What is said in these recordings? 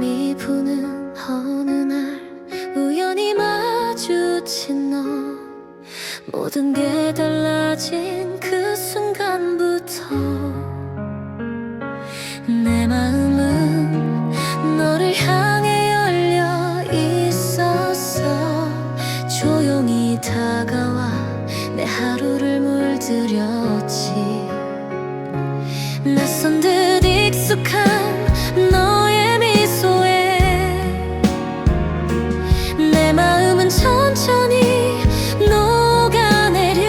바람이 부는 어느 날 우연히 마주친 너, 모든 게 달라진 그 순간부터 내 마음은 너를 향해 열려 있었어. 조용히 다가와 내 하루를 물들였지. 낯선 듯 익숙한 너의 미소에 내 마음은 천천히 녹아내려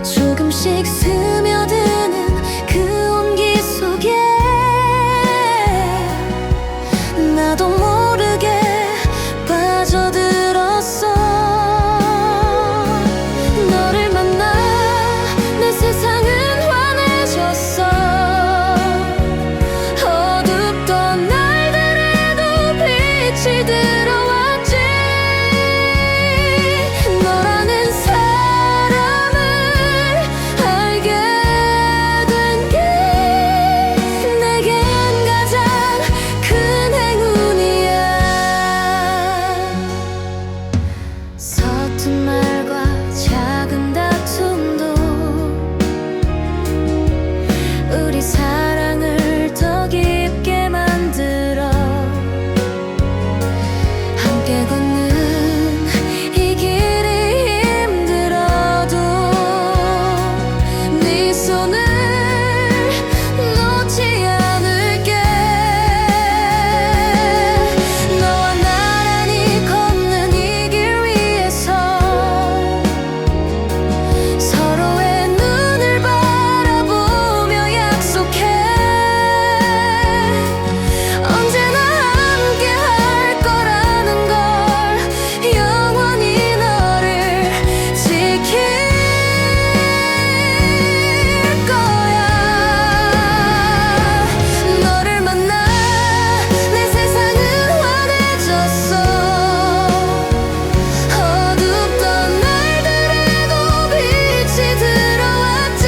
조금씩 스며드는 그 온기 속에 나도 모르게 빠져들었어. 너를 만나 내 세상은 환해졌어. 어둡던 날들에도 빛이 들어왔지. 너라는 사람을 알게 된 게 내겐 가장 큰 행운이야. 서툰 말과 작은 다툼도 우리 사랑을 더 깊게 만들어 함께 걷는 이 길이 힘들어도 네 손을 놓지 않을게. 너와 나란히 걷는 이 길 위에서 서로의 눈을 바라보며 약속해. 언제나 함께 할 거라는 걸, 영원히 너를 지킬 거야. 너를 만나 내 세상은 환해졌어. 어둡던 날들에도 빛이 들어왔지.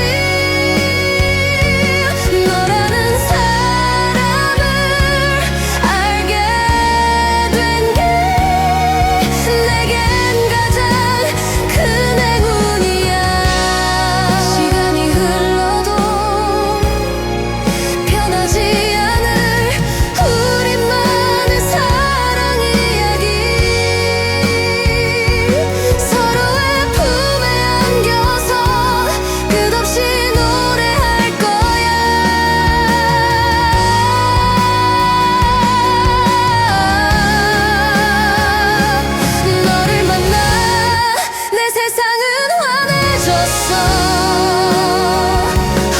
너라는 사람을 알게 된 게 내겐 가장 큰 행운이야. 시간이 흘러도 변하지 않을 우리만의 사랑 이야기, 서로의 품에 안겨서 끝없이 노래할 거야. 너를 만나 내 세상은 환해졌어.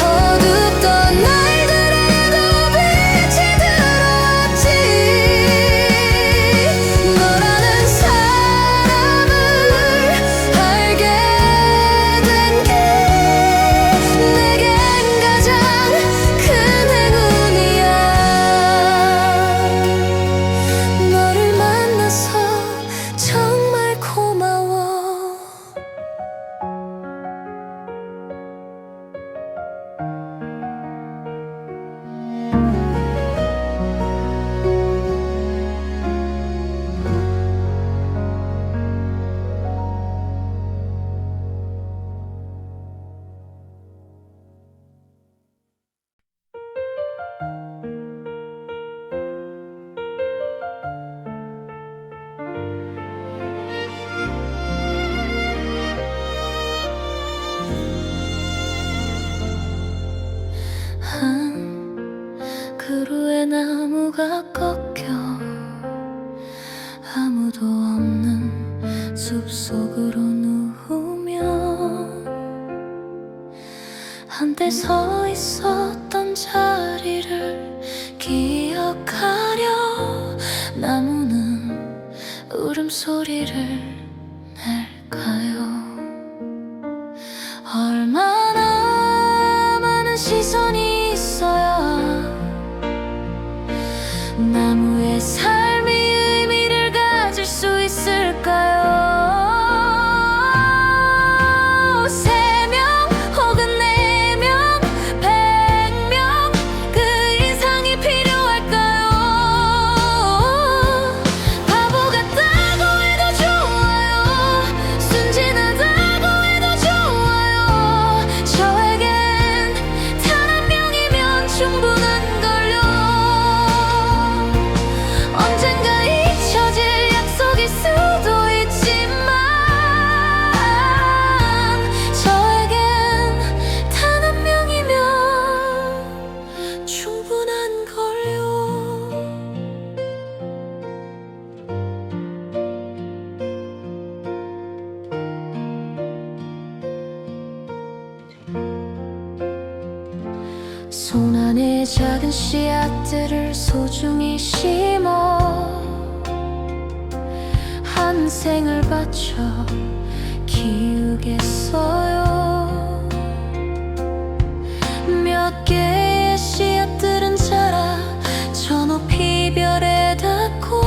어둡던 날들에도 빛이 들어왔지. 너라는 사람을 알게 된 게 내겐 가장 큰 행운이야. 너를 만나서 정말 고마워. 한 그루의 나무가 꺾여 아무도 없는 숲속으로 누우면 한때 서 있었던 자리를 기억하려 나무는 울음소리를 낼까요? 얼마나 많은 시선이 있어야 나무의 삶이 의미를 가질 수 있을까요? 3명 혹은 4명, 100명 그 이상이 필요할 안에 작은 씨앗들을 소중히 심어 한 생을 바쳐 키우겠어요. 몇 개의 씨앗들은 자라 저 높이 별에 닿고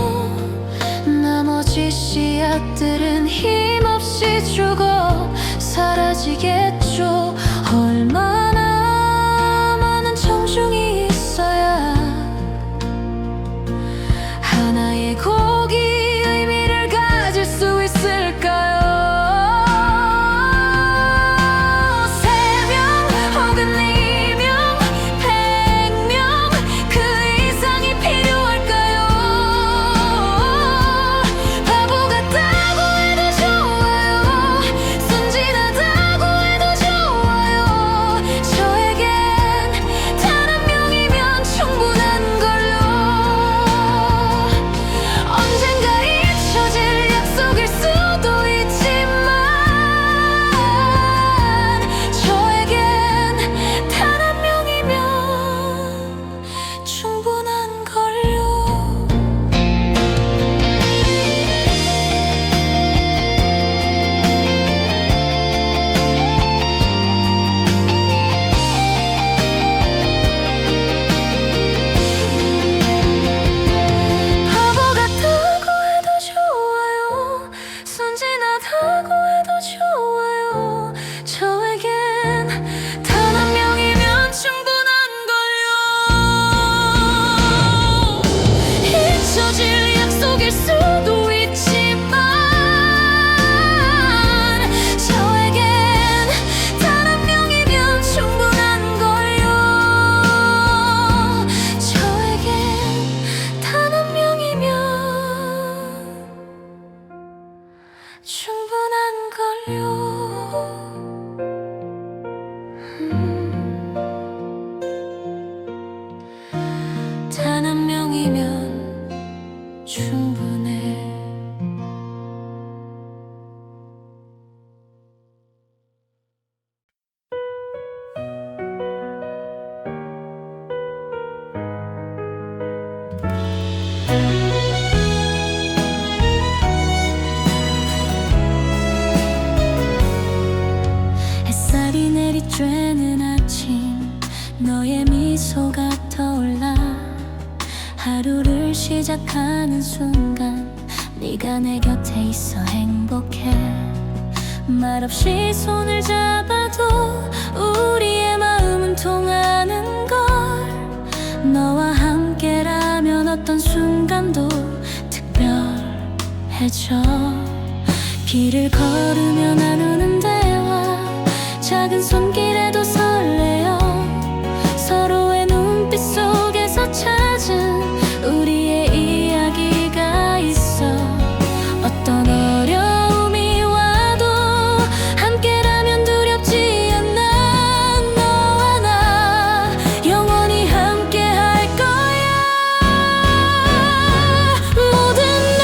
나머지 씨앗들은 힘없이 죽어 사라지겠죠. 얼마나 많은 청중이 있어야 하나의 곡이 의미를 가질 수 있을까요? 세 명 혹은 2명, 100명 그 이상이 필요할까요? 바보 같다고 해도 좋아요. 순진하다고 해도 좋아요. 저에겐 단 한 명이면 충분한걸요. 언젠가 잊혀질 약속일 수도 있지만 저에겐 단 한 명이면 충분한걸요. 바보 같다고 해도 좋아요. 순진하다고 해도 좋아요. 저에겐 단 한 명이면 충분한걸요. 잊혀질 약속일 수도 있지만 저에겐 단 한 명이면 충분한걸요. 저에겐 단 한 명이면 충분한걸요. 단 한 명이면 충분해. 햇살이 내리쬐는 아침 너의 미소가 떠올라 하루를 시작하는 순간 네가 내 곁에 있어 행복해. 말없이 손을 잡아도 우리의 마음은 통하는 걸. 너와 함께라면 어떤 순간도 특별해져. 길을 걸으며 나누는 대화 작은 손길에도 설레어 서로의 눈빛 속에서 찾은 우리의 이야기가 있어. 어떤 어려움이 와도 함께라면 두렵지 않아. 너와 나 영원히 함께 할 거야. 모든 날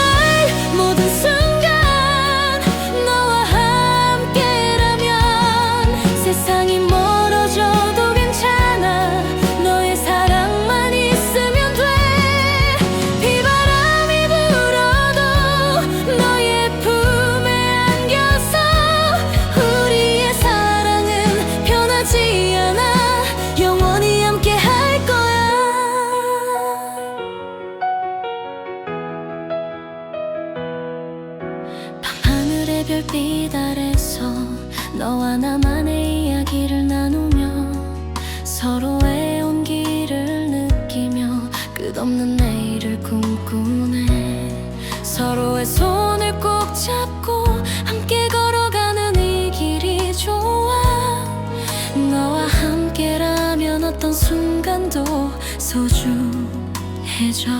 모든 순간 너와 함께라면 세상이 멀어져도 괜찮아. 너의 사랑만 있으면 돼. 비바람이 불어도 너의 품에 안겨서 우리의 사랑은 변하지 않아. 영원히 함께 할 거야. 밤하늘의 별빛 아래서 너와 나만의 이야기를 나누며 서로의 온기를 느끼며 끝없는 내일을 꿈꾸네. 서로의 손을 꼭 잡고 함께 걸어가는 이 길이 좋아. 너와 함께라면 어떤 순간도 소중해져.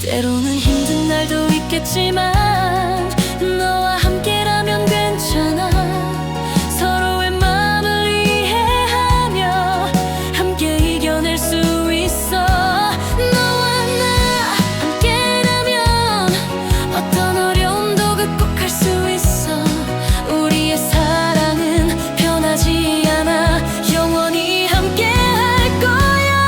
때로는 힘든 날도 있겠지만 너와 함께라면 괜찮아. 서로의 마음을 이해하며 함께 이겨낼 수 있어. 너와 나 함께라면 어떤 어려움도 극복할 수 있어. 우리의 사랑은 변하지 않아. 영원히 함께 할 거야.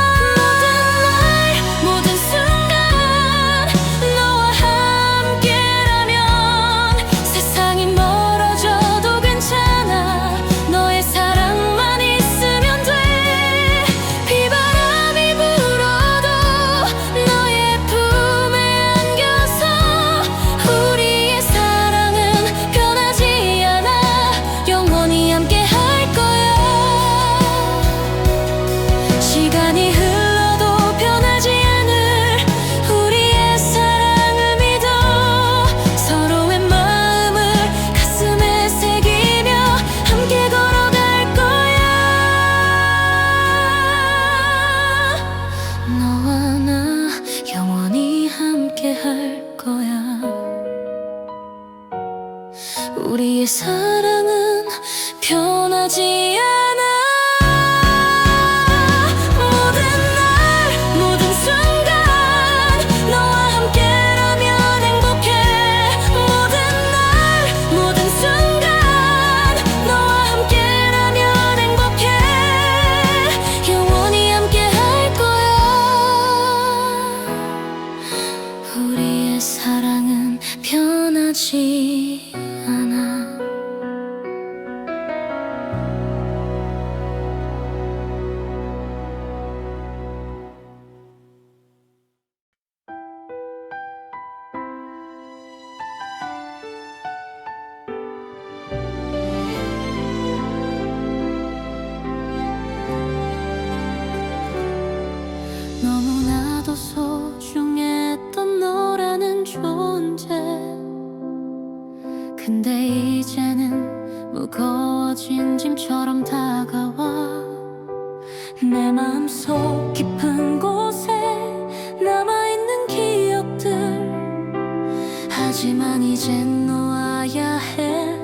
하지만 이젠 놓아야 해.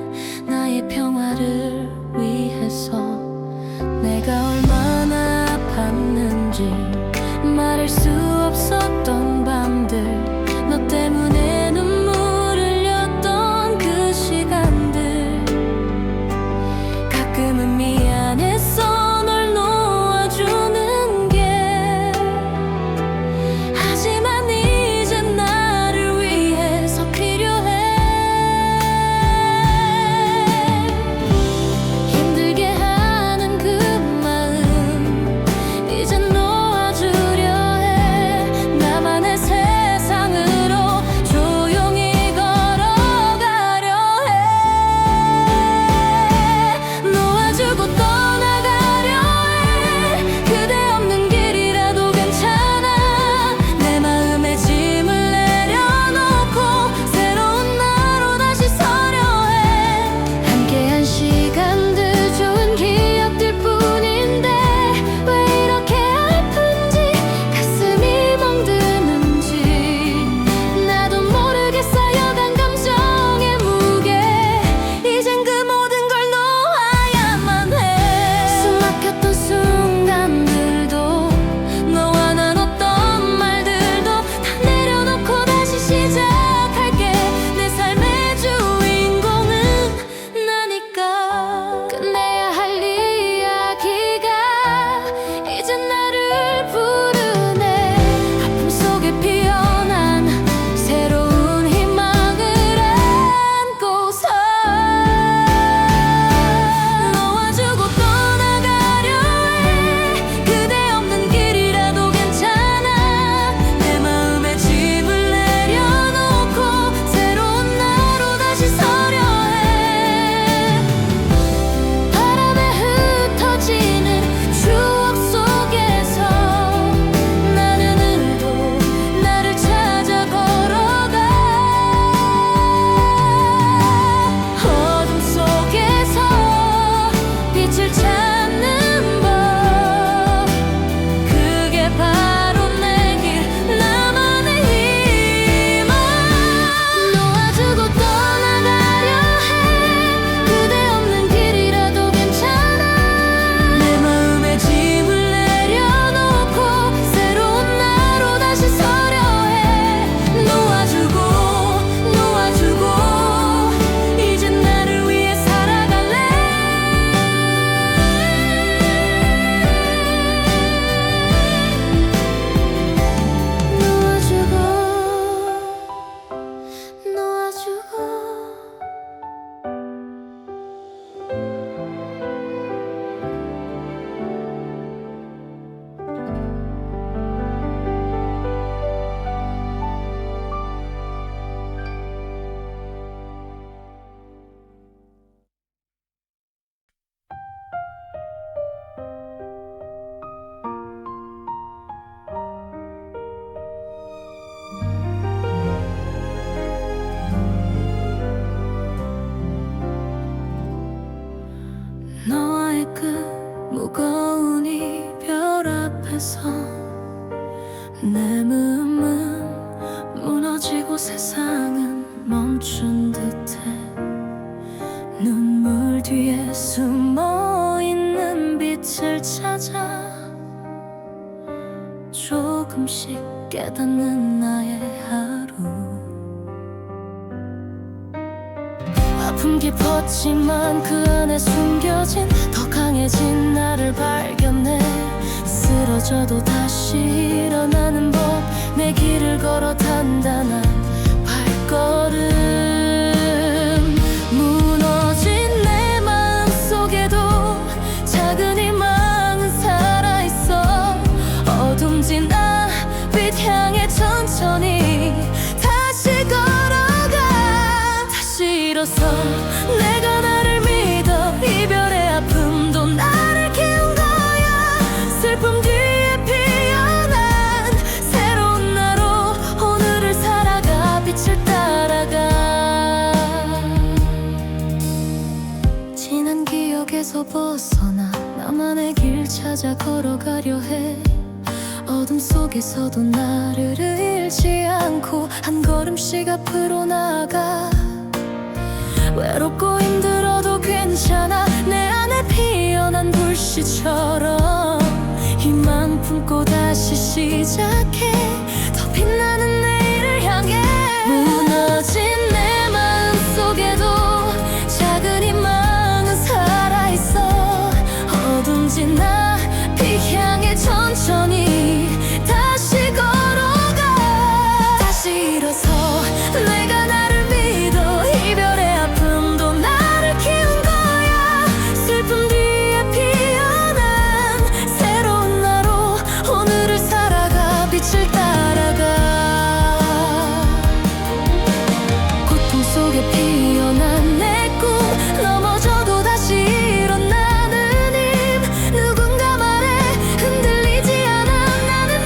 나의 평화를 위해서. 내가 얼마나 아팠는지 말할 수 없었던 밤들, 너 때문에 눈물 흘렸던 그 시간들. 가끔은 미안했어 널 놓아주는 게. 하지만 이젠 나를 위해서 필요해. 힘들게 하는 그 마음 이젠 놓아주려 해. 나만의 세상으로 조용히 걸어가려 해. 놓아주고 떠나가려 해. 그대 없는 길이라도 괜찮아. 내 마음에 짐을 내려놓고 새로운 나로 다시 서려 해. 함께한 시간들 좋은 기억들 뿐인데 왜 이렇게 아픈지 가슴이 멍드는지 나도 모르게 쌓여간 감정의 무게. 이젠 그 모든 걸 놓아야만 해. 숨 막혔던 순간들도 너와 나눴던 말들도 다 내려놓고 다시 시작할게. 내 삶의 주인공은 나니까. 끝내야 할 이야기가 이젠 나를 부르네. 아픔 속에 피어난 새로운 희망을 안고서 놓아주고 떠나가려 해. 그대 없는 길이라도 괜찮아. 내 마음에 짐을 내려놓고 새로운 나로 다시 서려 해. 바람에 흩어지는 추억 속에서 나는 늘고 나를 찾아 걸어가. 어둠 속에서 빛을 찾는 법, 그게 바로 내 길, 나만의 희망. 놓아주고 떠나가려 해. 그대 없는 길이라도 괜찮아. 내 마음에 짐을 내려놓고 새로운 나로 다시 서려 해. 놓아주고 이젠 나를 위해 살아갈래. 놓아주고 너와의 그 무거운 이별 앞에서 내 마음은 무너지고 세상은 멈춘 듯해. 눈물 뒤에 숨어있는 빛을 찾아 조금씩 깨닫는 나의 하루. 아픔 깊었지만 그 안에 숨겨진 더 강해진 나를 발견해. 쓰러져도 다시 일어나는 법, 내 길을 걸어 단단한 발걸음. 무너진 내 마음 속에도 작은 희망은 살아있어. 어둠진 빛 향해 천천히 다시 걸어가. 다시 일어서 내가 나를 믿어. 이별의 아픔도 나를 키운 거야. 슬픔 뒤에 피어난 새로운 나로 오늘을 살아가. 빛을 따라가. 지난 기억에서 벗어나 나만의 길 찾아 걸어가려 해. 어둠 속에서도 나를 잃지 않고 한 걸음 조금씩 앞으로 나아가. 외롭고 힘들어도 괜찮아. 내 안에 피어난 불씨처럼 희망 품고 다시 시작해. 더 빛나는 내일을 향해. 무너진 내 마음 속에도 작은 희망은 살아있어. 어둠 지나 빛 향해 천천히 다시 걸어가. 다시 일어서 내가 나를 믿어. 이별의 아픔도 나를 키운 거야. 슬픔 뒤에 피어난 새로운 나로 오늘을 살아가. 빛을 따라가. 고통 속에 피어난 내 꿈. 넘어져도 다시 일어나는 힘. 누군가 말해 흔들리지 않아. 나는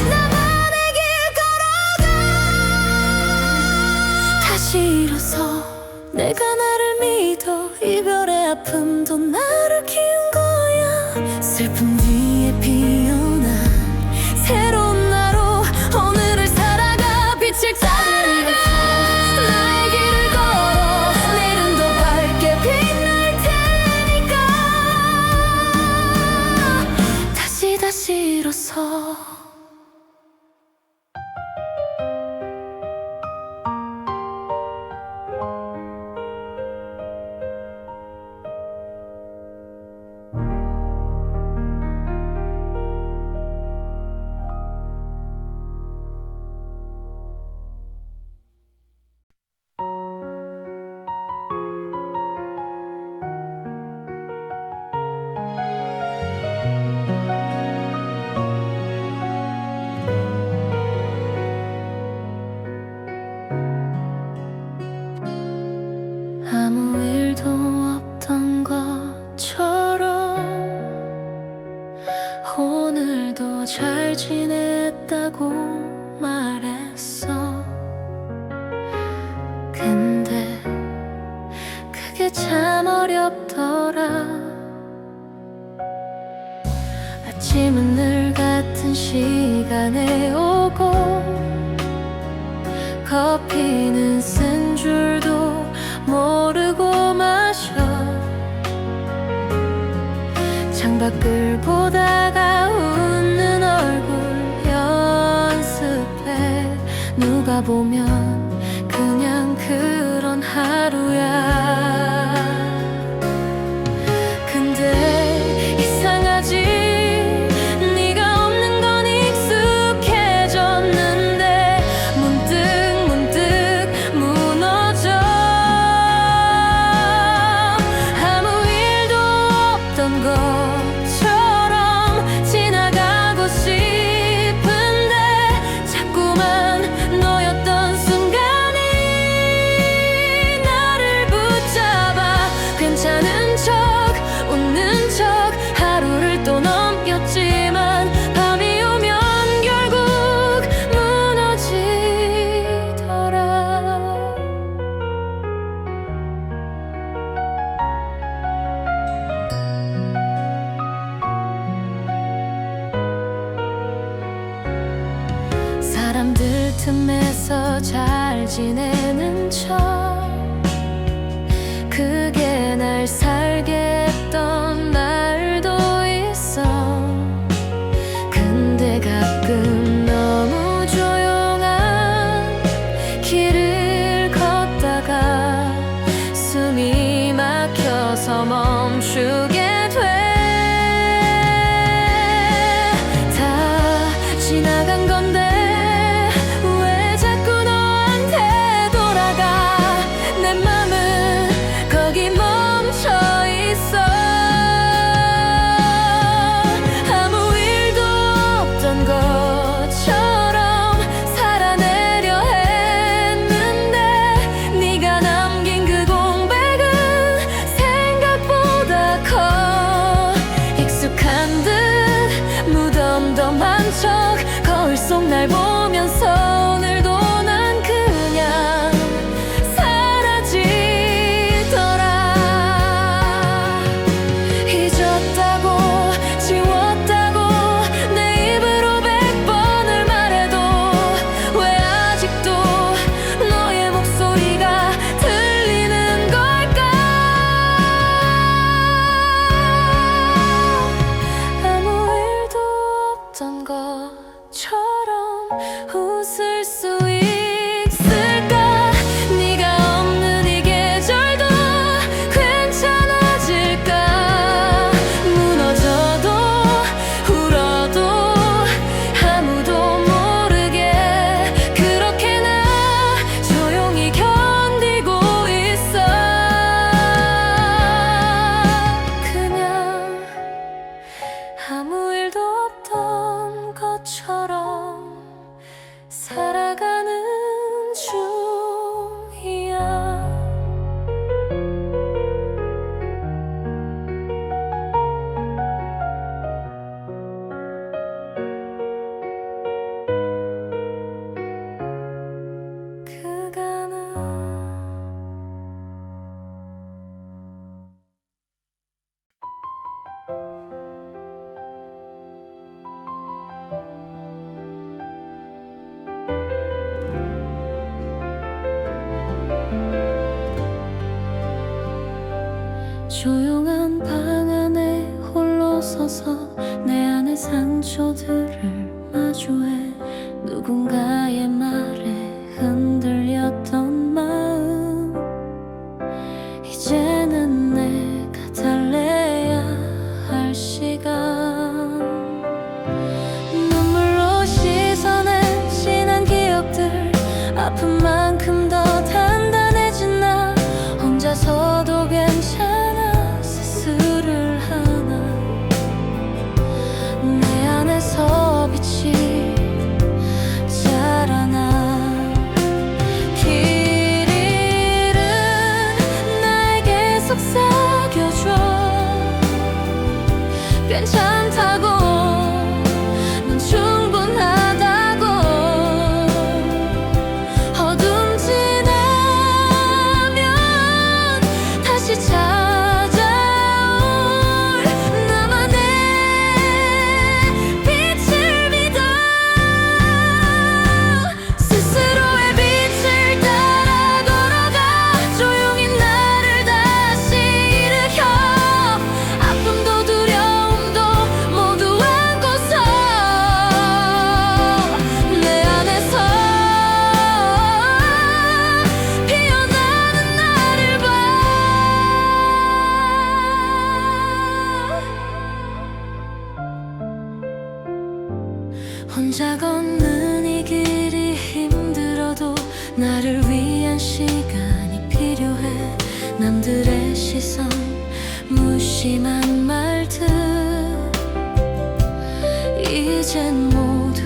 나만의 길 걸어가. 다시 일어서 내가 나를 믿어. 이별의 아픔도 나를 키운 거야. 슬픔 뒤에 피어난 새로운 나로 오늘을 살아가. 빛을 따라가. 나의 길을 걸어. 내일은 더 밝게 빛날 테니까. 다시 일어서. 아무 일도 없던 것처럼 오늘도 잘 지냈다고 말했어. 근데 그게 참 어렵더라. 아침은 늘 같은 시간에 오고 커피는 쓴 줄도 모르고 마셔. 창밖을 보다가 웃는 얼굴 연습해. 누가 보면 그냥 그런 하루야. 근데 이상하지. 네가 없는 건 익숙해졌는데 문득 무너져. 아무 일도 없던 것처럼 지나가고 싶은데 자꾸만 너였던 순간이 나를 붙잡아. 괜찮은 척 웃는 척 하루를 또 넘겼지만 밤이 오면 결국 무너지더라. 사람들 틈에서 잘 지내는 척. 그게 날 살게 했던 날도 있어. 근데 가끔 너무 조용한 길을 걷다가 숨이 막혀서 멈추게 돼. 다 지나간 건데 왜 자꾸 너한테 돌아가. 내 맘은 거기 멈춰 있어. 서서 내 안의 상처들을 마주해 누군가의 말에 흔들렸던 마음 이제는 내가 달래야 할 시간 눈물로 씻어낸 지난 기억들 아픈 만큼 더 단단해진 나 혼자서도 괜찮아 스스로를 하나 내 안에서 빛이 자라나 길 잃은 나에게 속삭여줘 괜찮다고 넌 충분하다고 어둠 지나면 다시 찾아올 나만의 빛을 믿어 스스로의 빛을 따라 걸어가 조용히 나를 다시 일으켜 아픔도 두려움도 모두 안고서 내 안에서 피어나는 나를 봐 혼자 걷는 이 길이 힘들어도 나를 위한 시간이 필요해 남들의 시선 무심한 말들 이젠 모두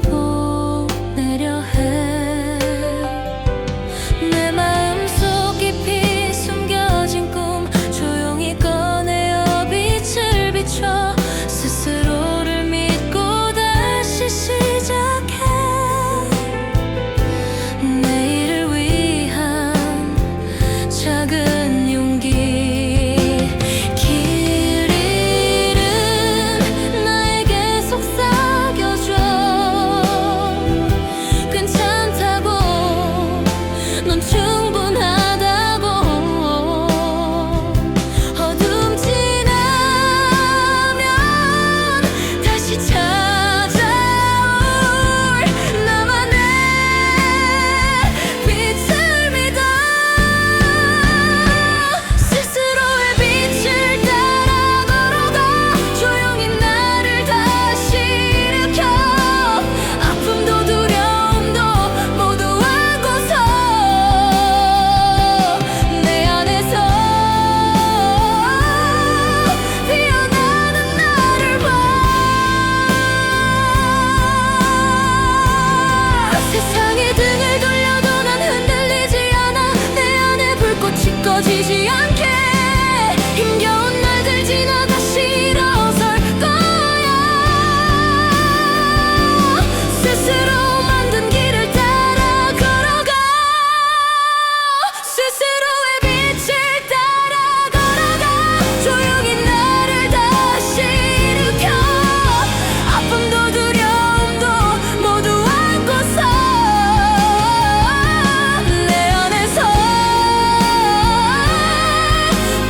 흘려보내려 해 내 마음속 깊이 숨겨진 꿈 조용히 꺼내어 빛을 비춰 스스로를 믿고 다시 시작해 내일을 위한 작은 용기 길 잃은 나에게 속삭여줘 괜찮다고 넌 충분하다고 어둠 지나면 다시 찾아올 나만의 빛을 믿어 스스로의 빛을 따라 걸어가 조용히 나를 다시 일으켜 아픔도 두려움도 모두 안고서 내 안에서 피어나는 나를 봐 세상에 등을 돌려도 난 흔들리지 않아 내 안에 불꽃이 꺼지지 않게 힘겨운 날들 지나 다시 일어설 거야 스스로 만든 길을 따라 걸어가 스스로의 빛을 따라 걸어가 조용히 나를 다시 일으켜 아픔도 두려움도 모두 안고서 내 안에서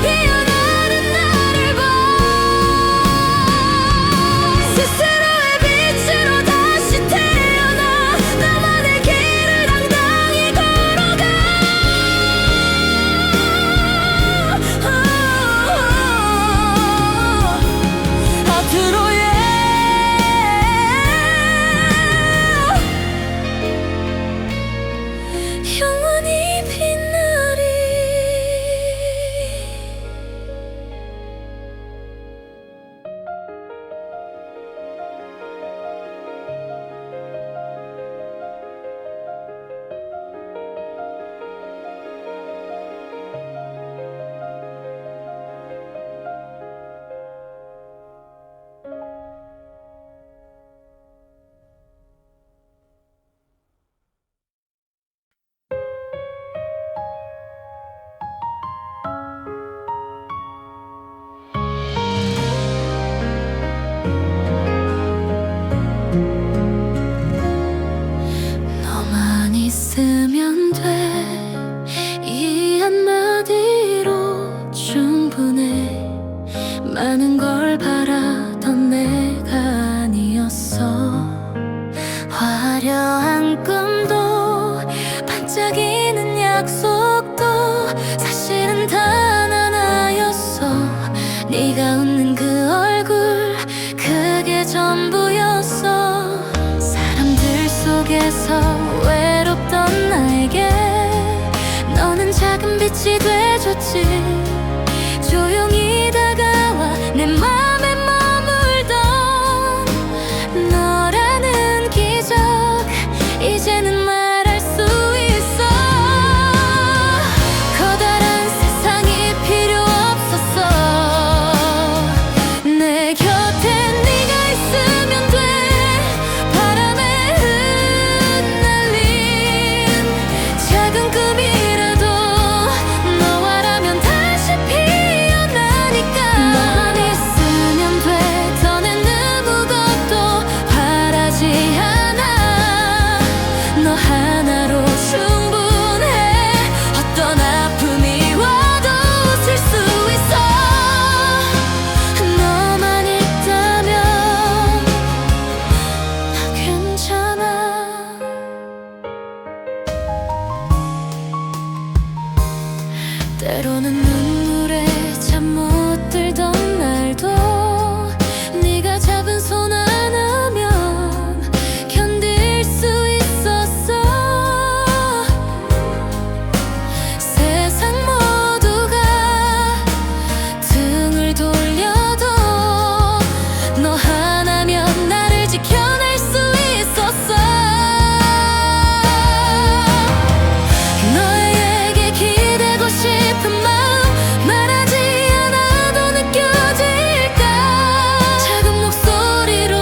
피어나는 화려한 꿈도 반짝이는 약속도 사실은 단 하나였어. 네가 웃는 그 얼굴, 그게 전부였어. 사람들 속에서 외롭던 나에게 너는 작은 빛이 돼줬지. 조용히 다가와 내 맘에 머물던 너라는 기적, 이제는 말할 수 있어. 커다란 세상이 필요 없었어. 내 곁에 네가 있으면 돼. 바람에 흩날린 작은 꿈이라도 너와라면 다시 피어나니까. 너만 있으면 돼. 더는 아무것도 바라지 않아. 너 하나로 충분해. 어떤 아픔이 와도 웃을 수 있어. 너만 있다면 나 괜찮아. 때로는 눈물에 잠 못 들던 날도 네가 잡은 손 하나면 견딜 수 있었어. 세상 모두가 등을 돌려도 너 하나면 나를 지켜낼 수 있었어. 너에게 기대고 싶은 마음 말하지 않아도 느껴질까. 작은 목소리로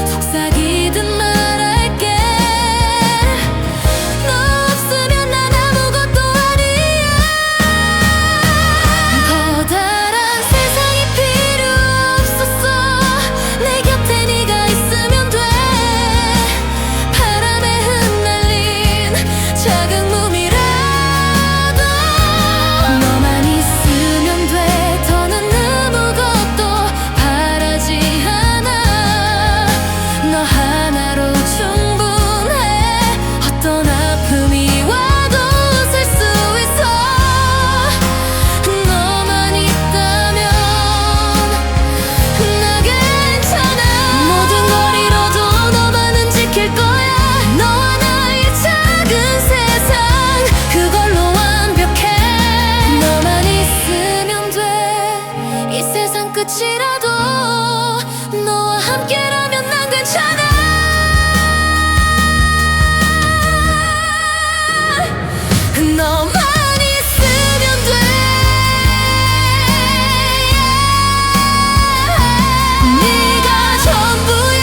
속삭이듯 말할게. 너 없으면 난 아무것도 아니야. 커다란 세상이 필요 없었어. 내 곁에 네가 있으면 돼. 바람에 흩날린 작은 꿈이라도 너만 있으면 돼. 더는 아무것도 바라지 않아. 너 하나로 충분해. 어떤 아픔이 와도 웃을 수 있어. 너만 있다면 나 괜찮아. 모든 걸 잃어도 너만은 지킬 거야. 너와 나의 작은 세상, 그걸로 완벽해. 너만 있으면 돼. 이 세상 끝이라도 너와 함께라면 난 괜찮아. 너만 있으면 돼. 네가 전부야.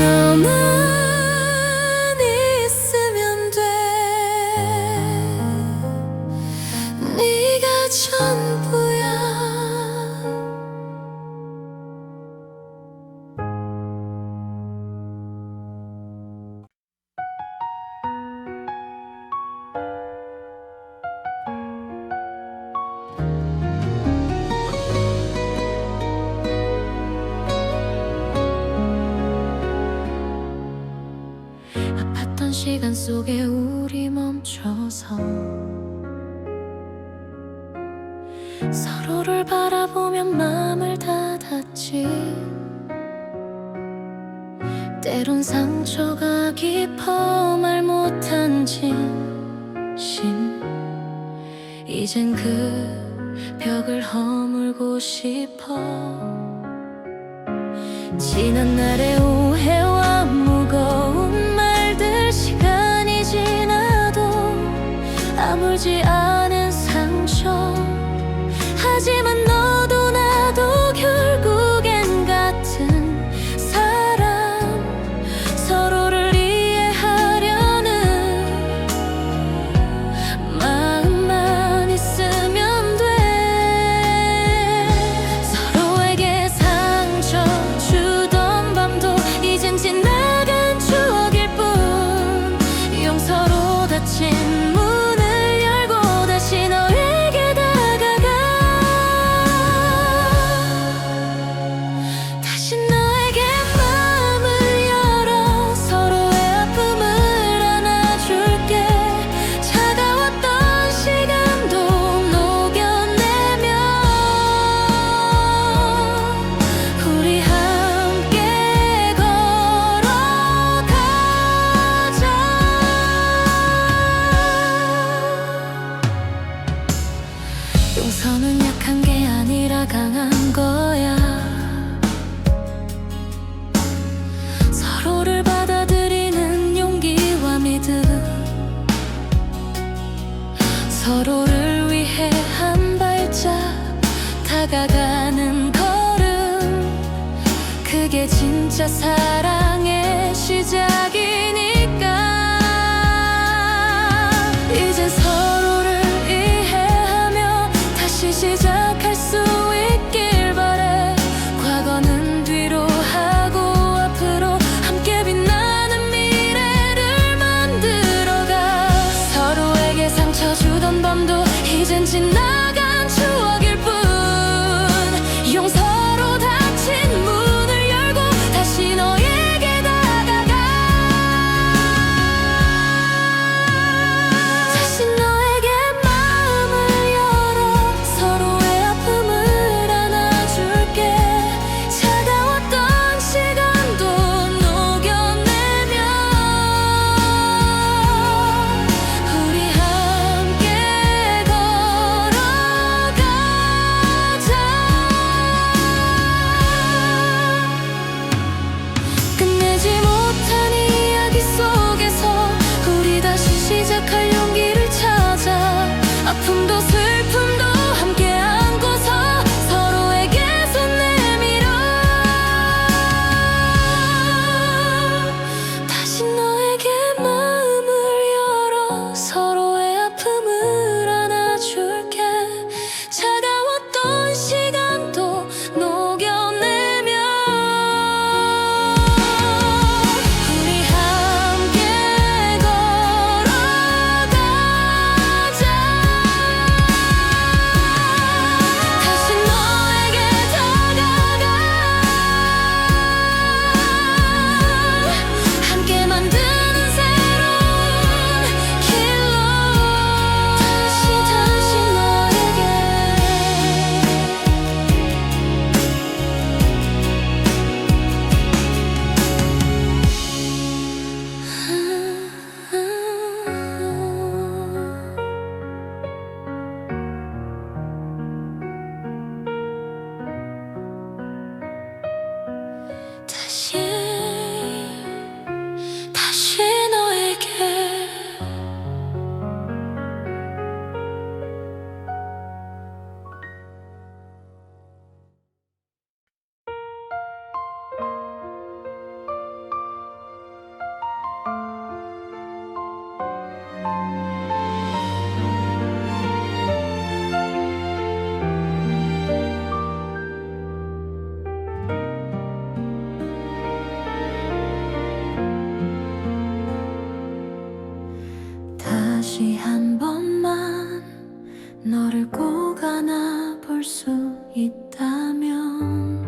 너만 있으면 돼. 네가 전부야. 아팠던 시간 속에 우리 멈춰서 서로를 바라보며 마음을 닫았지. 때론 상처가 깊어 말 못한 진심. 이젠 그 벽을 허물고 싶어. 지난 날의 오해와 무거운 말들, 시간이 지나도 아물지 않은 상처. 하지만 너도 나도 결국엔 같은 사람. 서로를 이해하려는 마음만 있으면 돼. 서로에게 상처 주던 밤도 진짜 사랑의 시작이니까. 이젠 서로를 이해하며 다시 시작할 수 있길 바래. 과거는 뒤로 하고 앞으로 함께 빛나는 미래를 만들어가. 서로에게 상처 주던 밤도 이젠 지나간 추억일 뿐. 용서로 닫힌 문을 열고 다시 너에게 다가가. 다시 너에게 마음을 열어 서로의 아픔을 안아줄게. 차가웠던 시간도 녹여내며 우리 함께 걸어가자. 끝내지 못한 이야기 속에서 우리 다시 시작할 용기를 찾아. 아픔도 슬픔도 함께 안고서 서로에게 손 내밀어. 다시 너에게 마음을 열어 서로의 아픔을 안아줄게. 차가웠던 시간도 녹여내며 우리 함께 걸어가자. 다시 너에게 다가가. 함께 만드는 새로운 길로. 다시 너에게. 다시 너에게. 다시 한 번만 너를 꼭 안아볼 수 있다면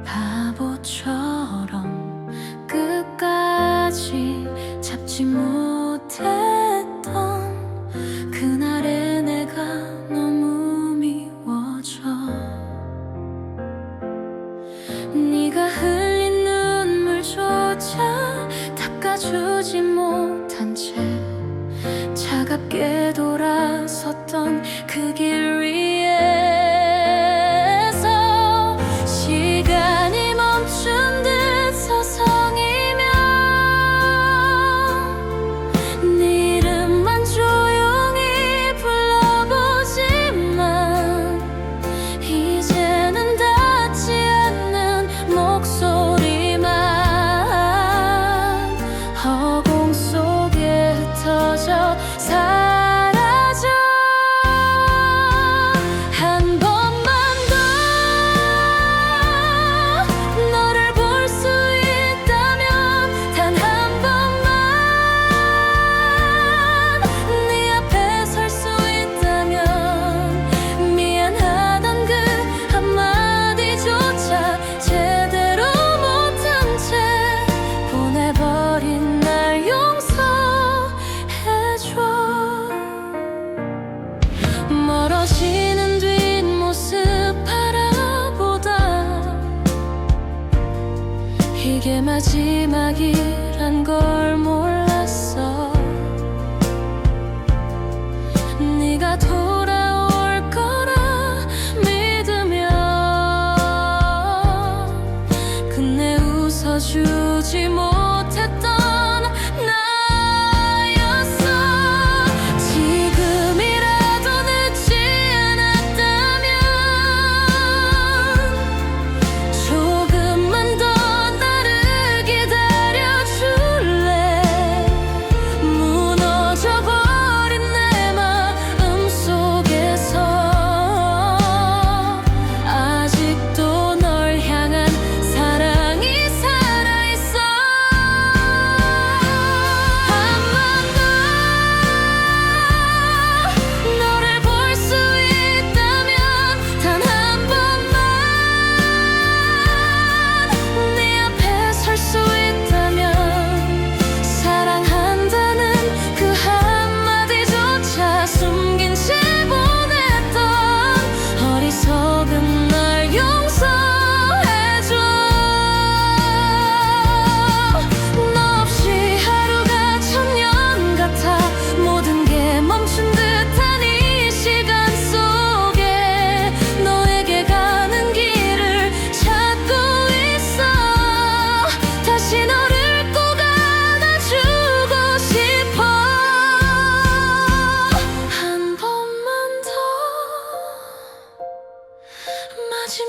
바보처럼 끝까지 잡지 못했던 그날의 내가 너무 미워져. 네가 흘린 눈물조차 닦아주지 못한 채 차갑게 돌아섰던 그 길 위에서 시간이 멈춘 듯 서성이며 네 이름만 조용히 불러보지만 이제는 닿지 않는 목소리만 허공 속에 흩어져 사라져. 한 번만 더 너를 볼 수 있다면, 단 한 번만 네 앞에 설 수 있다면, 미안하단 그 한마디조차 제대로 못한 채 보내버린 날 용서해줘. 멀어지는 뒷모습 바라보다 이게 마지막이란 걸 몰랐어. 네가 돌아올 거라 믿으며 끝내 웃어주지 못했던 나였어. 지금이라도 늦지 않았다면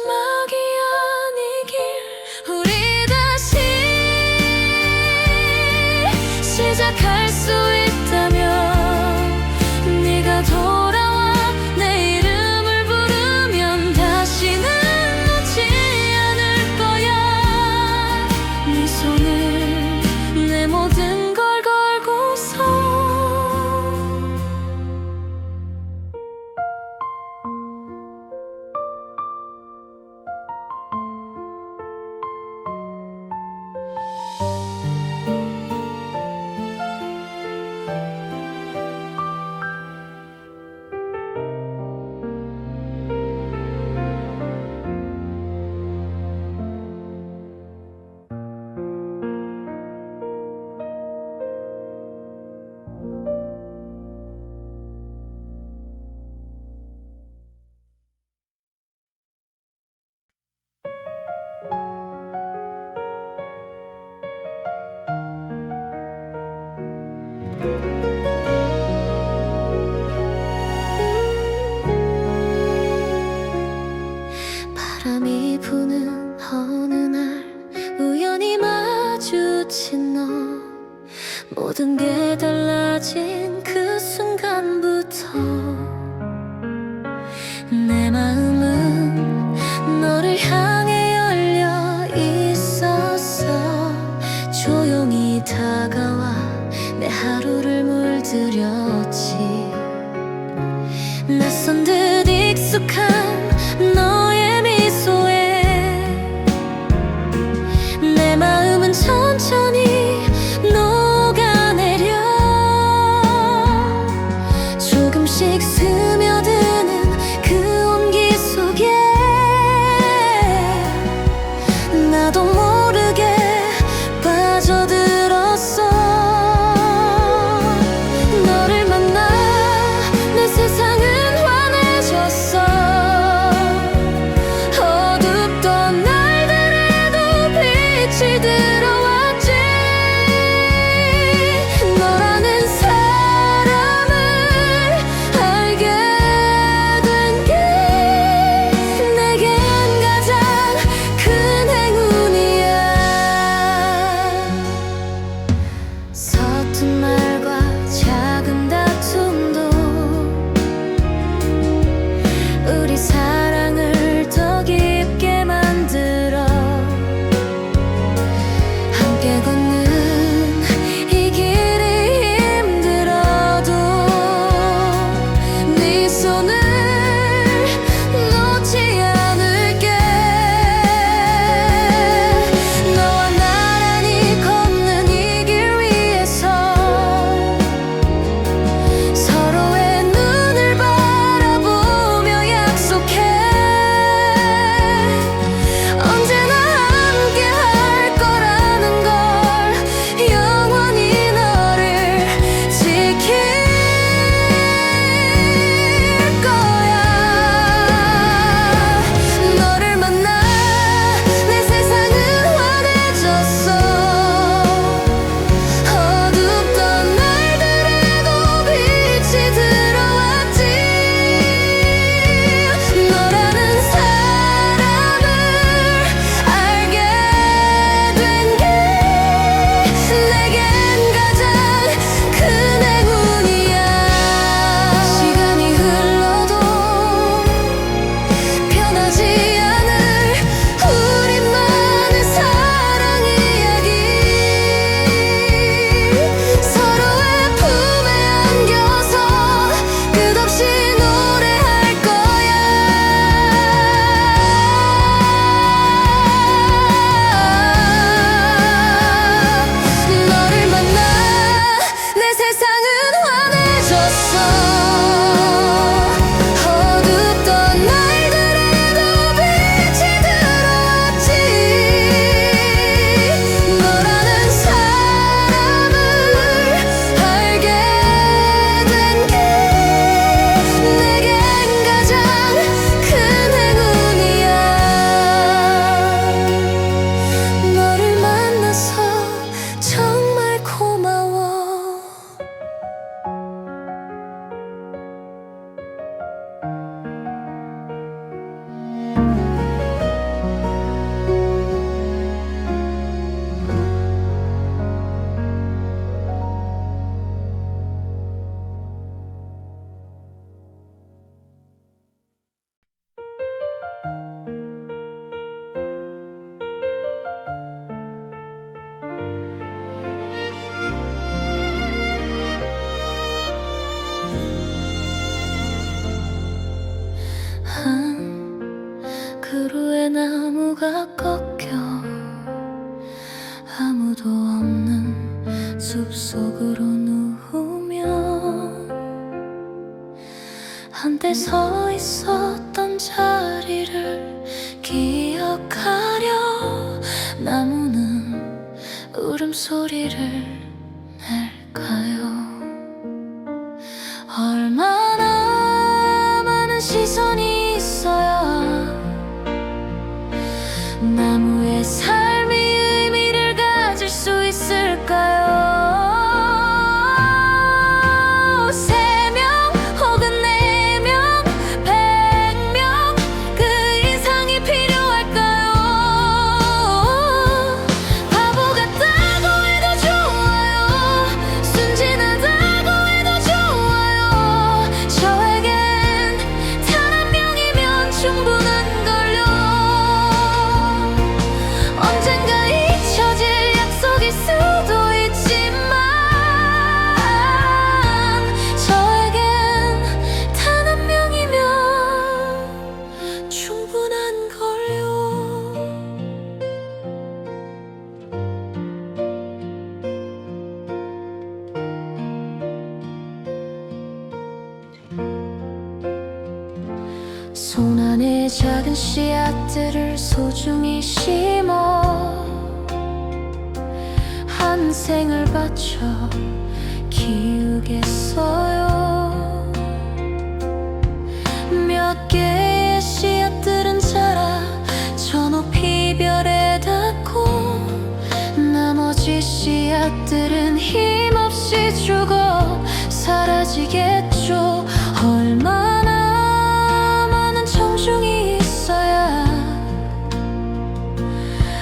마지막이 아니길. 우리 다시 시작할 수 있다면 네가 돌아와 내 이름을 부르면 다시는 놓지 않을 거야. 네 손을 내 모든 걸 걸고서. 바람이 부는 어느 날 우연히 마주친 너. 모든 게 달라진 그 순간부터 내 마음은 너를 향해 열려 있었어. 조용히 다가와 내 하루를 물들였지. 낯선 듯 익숙한 너의 미소에 내 마음은 천천히 녹아내려. 조금씩 그루의 나무가 꺾여 아무도 없는 숲속으로 누우며 한때 서 있었던 자리를 기억하려 나무는 울음소리를 낼까요? 얼마나 많은 시선이 있어야 나무의 삶이 의미를 가질 수 있을까요? 3명 혹은 4명, 100명 그 이상이 필요할까요? 바보 같다고 해도 좋아요, 순진하다고 해도 좋아요. 저에겐 단 한 명이면 충분한걸요. 언젠가 잊혀질 약속일 수도 있지만 저에겐 단 한 명이면 충분한걸요. 손 안에 작은 씨앗들을 소중히 심어 한 생을 바쳐 키우겠어요. 몇 개의 씨앗들은 자라 저 높이 별에 닿고 나머지 씨앗들은 힘없이 죽어 사라지겠죠. 얼마나 많은 청중이 있어야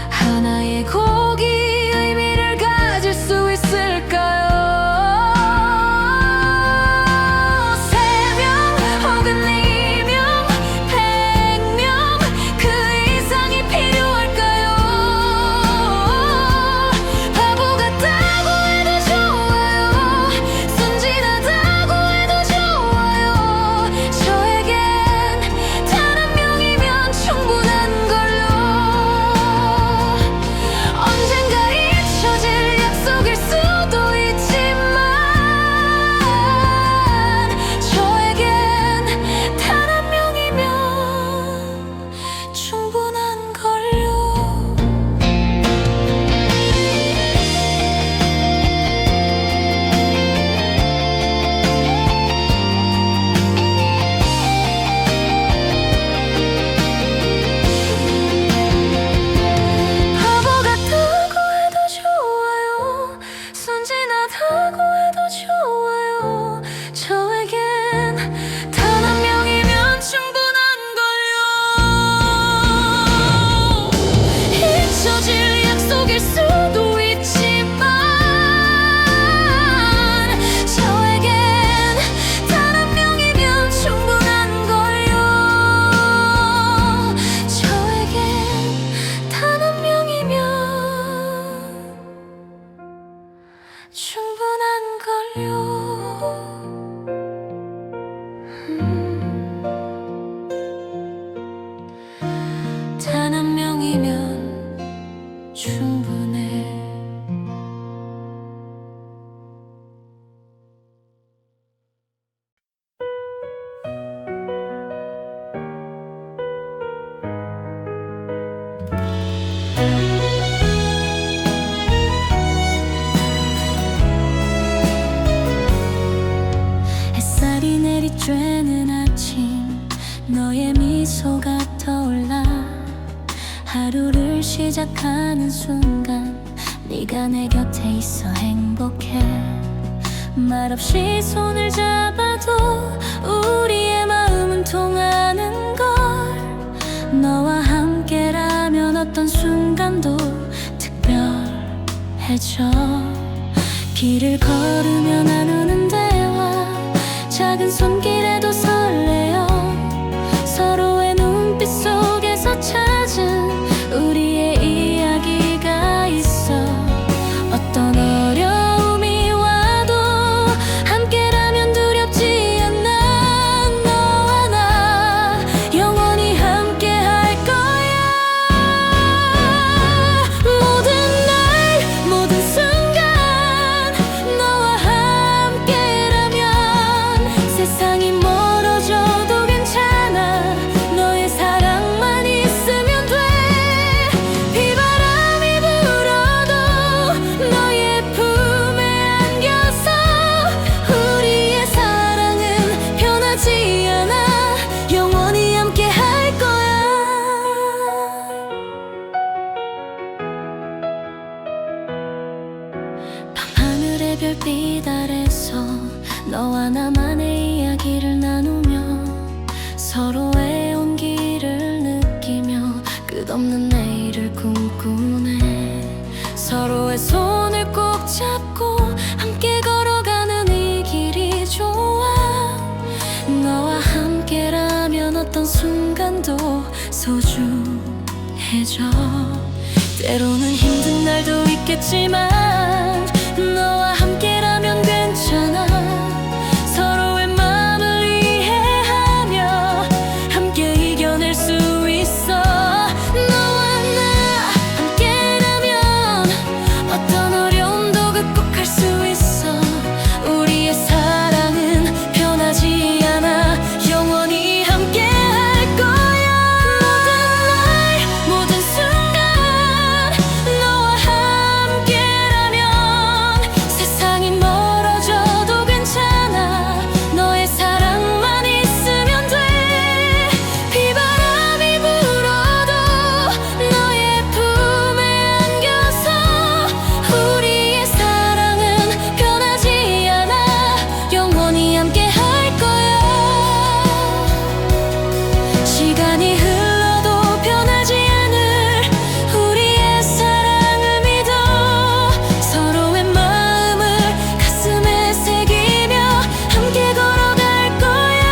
하나의 곡이 의미를 가질 수 있을까요? 3명 혹은 2명, 100명 그 이상이 필요할까요? 바보 같다고 해도 좋아요, 순진하다고 해도 좋아요. 저에겐 단 한 명이면 충분한걸요. 언젠가 잊혀질 약속일 수도 있지만 저에겐 단 한 명이면 충분한걸요. 바보 같다고 해도 좋아요, 순진하다고 해도 좋아요. 저에겐 단 한 명이면 충분한걸요. 잊혀질 약속일 수도 있지만 저에겐 단 한 명이면 충분한걸요. 저에겐 단 한 명이면 충분한걸요. 단 한 명이면 충분해. 햇살이 내리쬐는 아침 너의 미소가 떠올라 하루를 시작하는 순간 네가 내 곁에 있어 행복해. 말없이 손을 잡아도 우리의 마음은 통하는 걸. 너와 함께라면 어떤 순간도 특별해져. 길을 걸으며 나누는 대화 작은 손길에도 설레어 서로의 눈빛 속에서 찾은 우리의 이야기가 있어. 어떤 어려움이 와도 함께라면 두렵지 않아. 너와 나 영원히 함께 할 거야. 별빛 아래서 너와 나만의 이야기를 나누며 서로의 온기를 느끼며 끝없는 내일을 꿈꾸네. 서로의 손을 꼭 잡고 함께 걸어가는 이 길이 좋아. 너와 함께라면 어떤 순간도 소중해져. 때로는 힘든 날도 있겠지만 너와 함께라면 괜찮아. 서로의 마음을 이해하며 함께 이겨낼 수 있어. 너와 나 함께라면 어떤 어려움도 극복할 수 있어. 우리의 사랑은 변하지 않아. 영원히 함께 할 거야. 모든 날 모든 순간 너와 함께라면 세상이 멀어져도 괜찮아. 너의 사랑만 있으면 돼. 비바람이 불어도 너의 품에 안겨서 우리의 사랑은 변하지 않아. 영원히 함께 할 거야. 시간이 흘러도 변하지 않을 우리의 사랑을 믿어. 서로의 마음을 가슴에 새기며 함께 걸어갈 거야.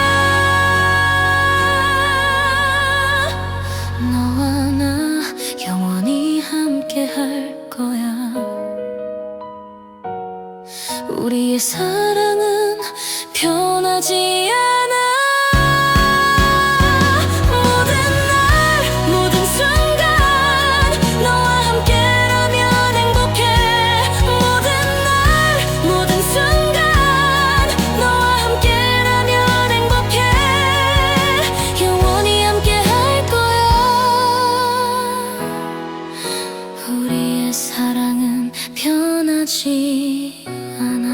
너와 나 영원히 함께 할 거야. 우리의 사랑은 변하지 않아. 모든 날 모든 순간 너와 함께라면 행복해. 모든 날 모든 순간 너와 함께라면 행복해. 영원히 함께 할 거야. 우리의 사랑은 변하지 않아.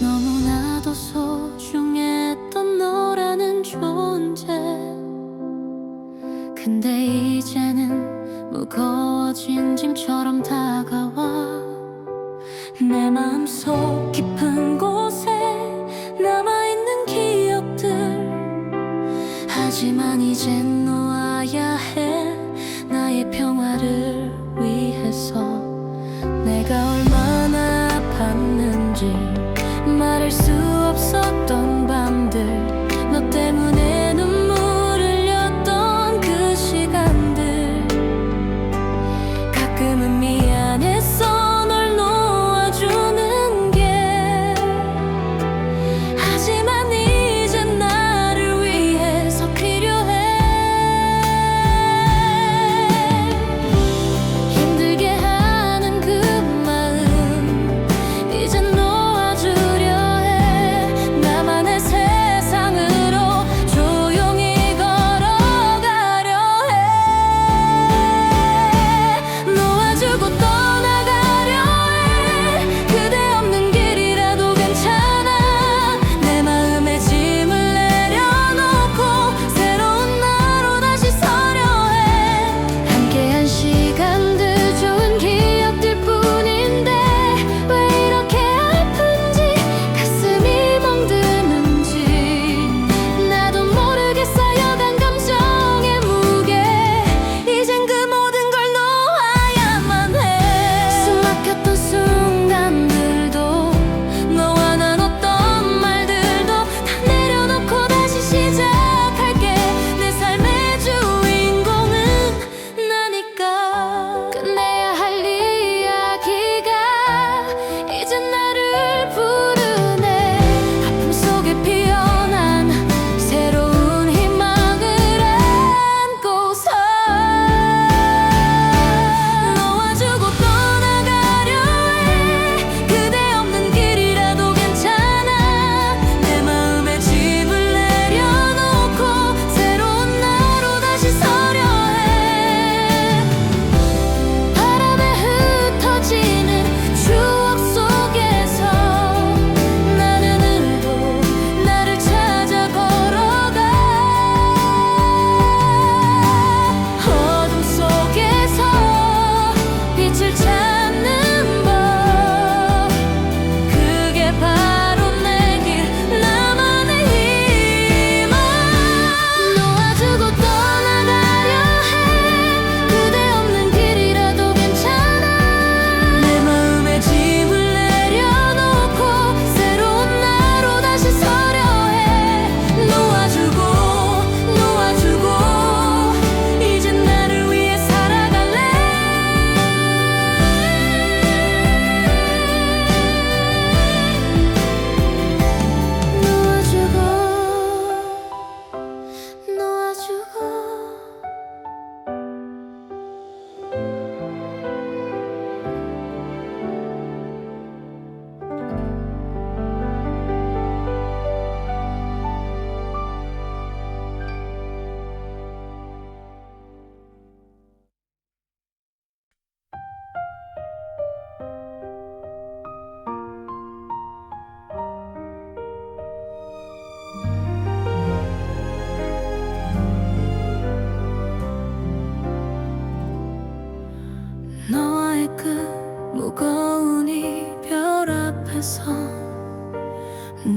너무나도 소중했던 너라는 존재. 근데 이제는 무거워진 짐처럼 다가와. 내 마음속 깊은 곳에 남아있는 기억들. 하지만 이젠 놓아야 해. 나의 평화를 위해서. 내가 얼마나 아팠는지 말할 수 없었던 밤들. 너 때문에 눈물 흘렸던 그 시간들. 가끔은 미안했어 널 놓아주는 게. 하지만 이젠 나를 위해서 필요해.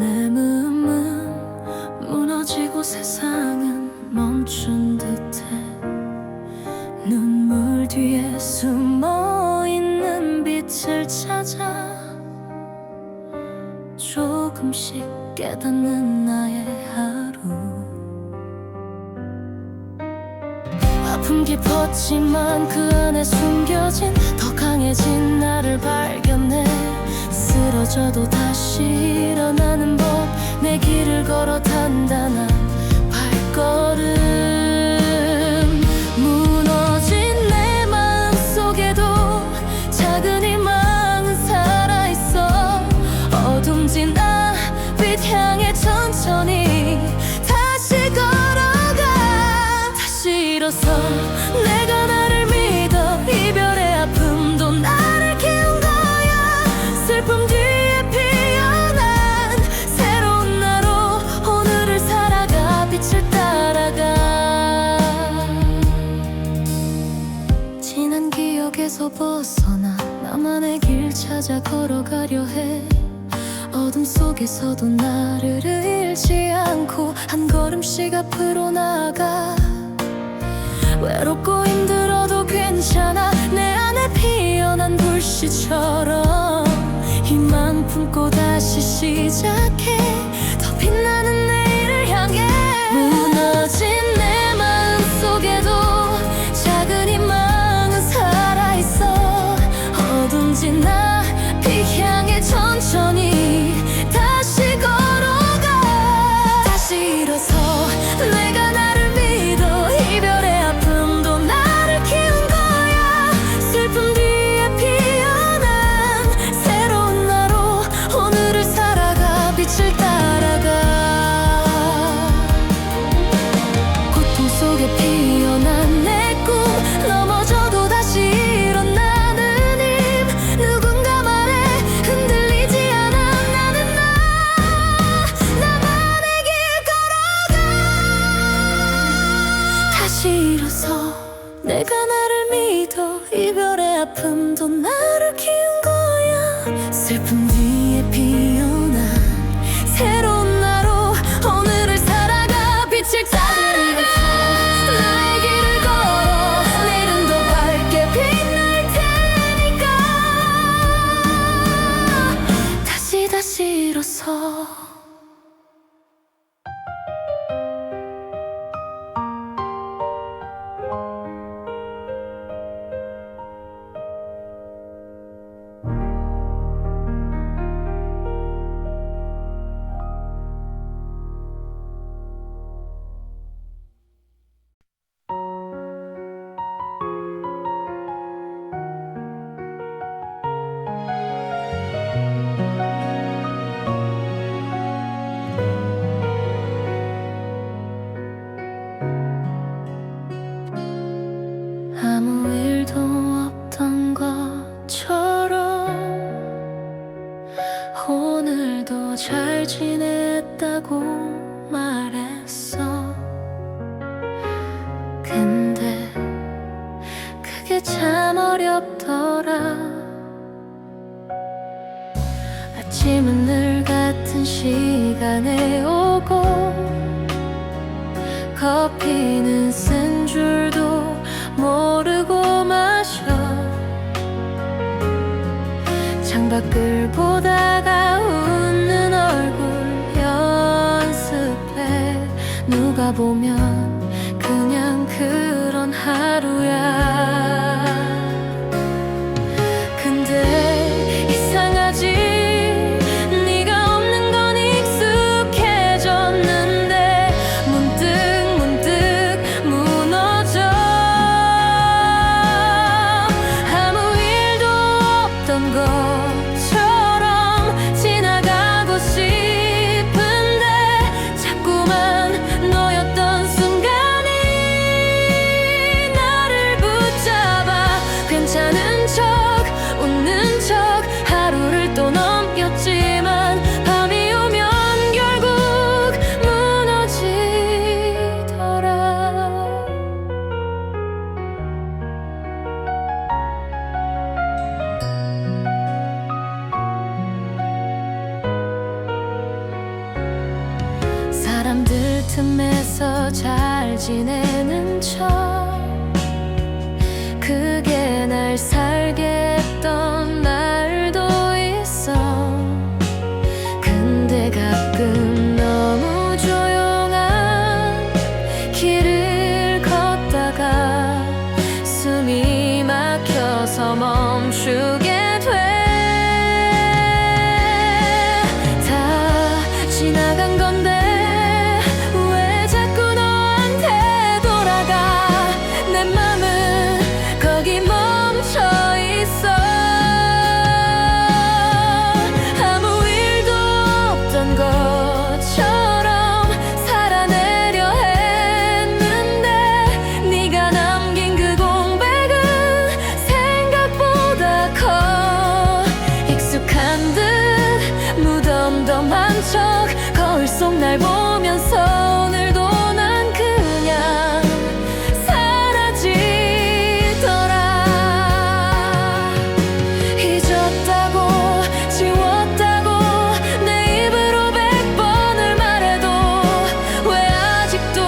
내 마음은 무너지고 세상은 멈춘 듯해. 눈물 뒤에 숨어있는 빛을 찾아 조금씩 깨닫는 나의 하루. 아픔 깊었지만 그 안에 숨겨진 더 강해진 나를 발견해. 쓰러져도 다시 일어나는 법, 내 길을 걸어 단단한 발걸음. 무너진 내 마음 속에도 작은 희망은 살아있어. 어둠 지나 빛 향해 천천히 다시 걸어가. 다시 일어서 내가 나를 믿어. 이별의 아픔도 나를 키운 거야. 슬픔 뒤에 피어난 새로운 나로 오늘을 살아가. 빛을 따라가. 지난 기억에서 벗어나 나만의 길 찾아 걸어가려 해. 어둠 속에서도 나를 잃지 않고 한 걸음씩 앞으로 나아가. 외롭고 힘들어도 괜찮아. 내 안에 피어난 불씨처럼 희망 품고 다시 시작해. 더 빛나는 내일을 향해. 무너진 내 마음 속에도 작은 희망은 살아있어. 어둠 지나 빛 향해 천천히 다시 걸어가. 다시 일어서 내가 나를 믿어. 이별의 아픔도 나를 키운 거야. 슬픔 뒤에 피어난 새로운 나로 오늘을 살아가. 빛을 따라가. 고통 속에 피어난 내 꿈, 넘어져도 다시 일어나는 힘. 누군가 말해 흔들리지 않아. 나는 나만의 길 걸어가. 다시 일어서 내가 나를 믿어. 이별의 아픔도 나를 키운 거야. 슬픔 뒤에 피어난 새로운 나로 오늘을 살아가. 빛을 따라가. 나의 길을 걸어. 내일은 더 밝게 빛날 테니까. 다시 일어서. 아무 일도 없던 것처럼 오늘도 잘 지냈다고 말했어. 근데 그게 참 어렵더라. 아침은 늘 같은 시간에 오고 커피는 쓴 줄도 모르고 마셔. 창밖을 보다가 웃는 얼굴 연습해. 누가 보면 그냥 그런 하루야. 근데 이상하지. 네가 없는 건 익숙해졌는데 문득 무너져. 아무 일도 없던 것처럼 지나가고 싶은데 자꾸만 너였던 순간이 나를 붙잡아. 사람들 틈에서 잘 지내는 척 그게 날 살게 했던 날도 있어. 근데 가끔 너무 조용한 길을 걷다가 숨이 막혀서 멈추게 돼. 다 지나간 건데 왜 자꾸 너한테 돌아가. 내 맘은 거기 멈춰 있어. 아무 일도 없던 것처럼 살아내려 했는데 네가 남긴 그 공백은 생각보다 커. 익숙한 듯 무덤덤한 척 거울 속 날 보면서 오늘도 난 그냥 사라지더라. 잊었다고 지웠다고 내 입으로 100번을 말해도 왜 아직도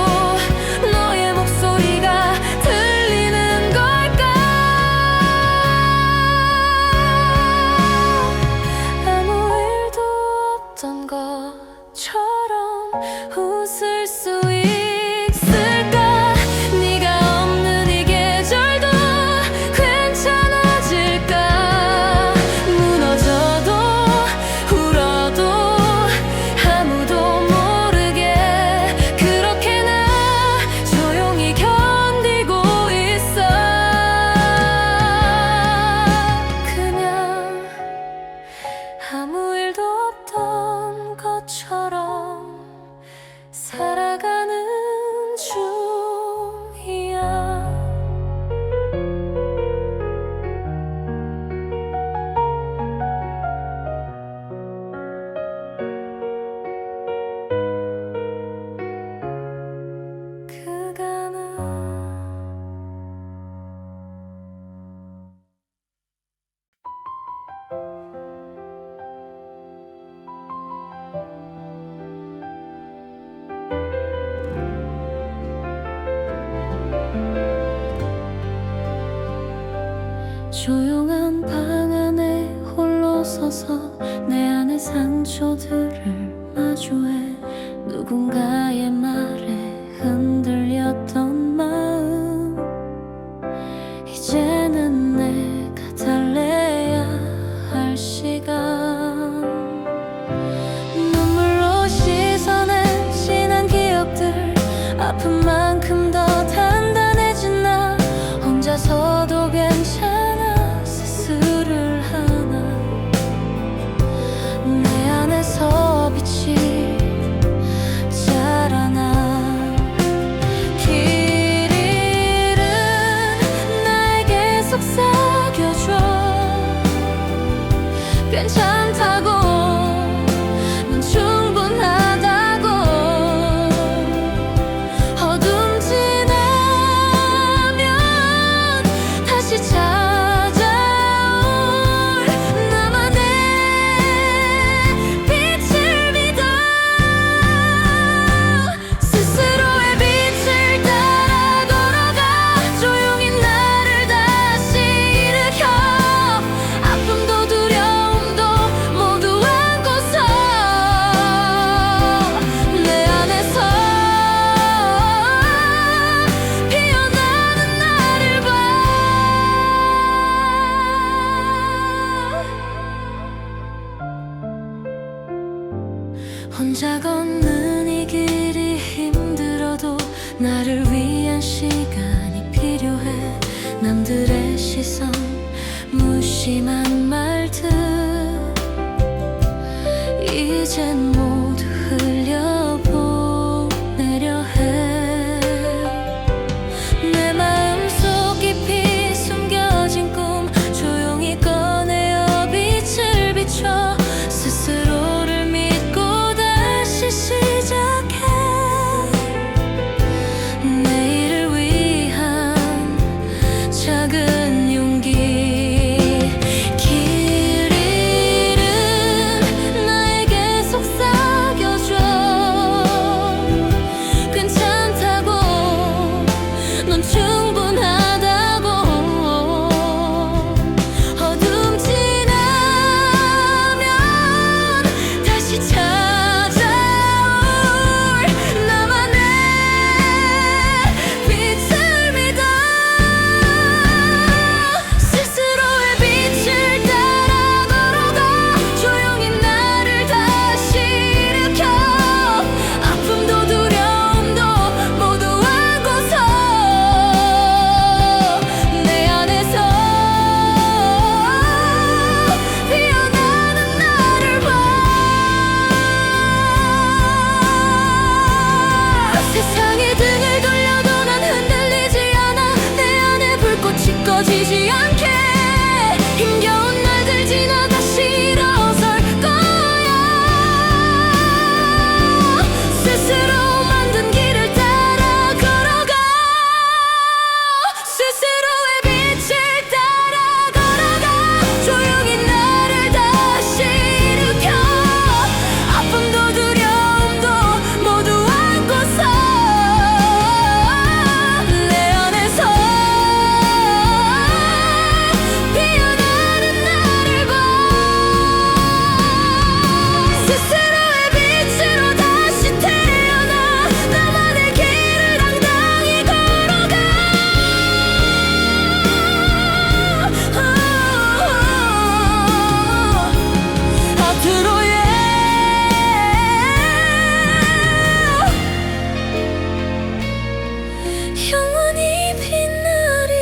너의 목소리가 들리는 걸까. 아무 일도 없던 것처럼 웃을 수 있을까. 네가 없는 이 계절도 괜찮아질까. 무너져도 울어도 아무도 모르게 그렇게 나 조용히 견디고 있어. 그냥 아무 일도 없던 것처럼 살아가는 중이야. 그가는 조용한 방 안에 홀로 서서 내 안의 상처들을 마주해 누군가의 말에 흔들렸던 마음 이제는 내가 달래야 할 시간. 눈물로 씻어낸 지난 기억들 아픈 만큼 더 단단해진 나 혼자서도 괜찮아 스스로를 하나. 내 안에서 빛이 자라나. 길 잃은 나에게 속삭여줘. 괜찮다고 넌 충분하다고. 어둠 지나면 다시 찾아올 나만의 빛을 믿어. 스스로의 빛을 따라 걸어가 조용히 나를 다시 일으켜. 아픔도 두려움도 모두 안고서 내 안에서 피어나는 나를 봐. 혼자 걷는 이 길이 힘들어도 나를 위한 시간이 필요해. 남들의 시선 무심한 말들 이젠 모두 흘려보내려 해. 내 마음속 깊이 숨겨진 꿈 조용히 꺼내어 빛을 비춰. 스스로를 믿고 다시 시작해. 내일을 위한 작은 용기. 길 잃은 나에게 속삭여 지쳐지지 않게 힘겨운 날들 지나 다시 일어설 거야. 스스로 만든 길을 따라 걸어가. 스스로의 빛을 따라 걸어가. 조용히 나를 다시 일으켜. 아픔도 두려움도 모두 안고서 내 안에서 피어나는 나를 봐. 스스로의 빛으로 다시 태어나 나만의 길을 당당히 걸어가. 앞으로의 영원히 빛나리.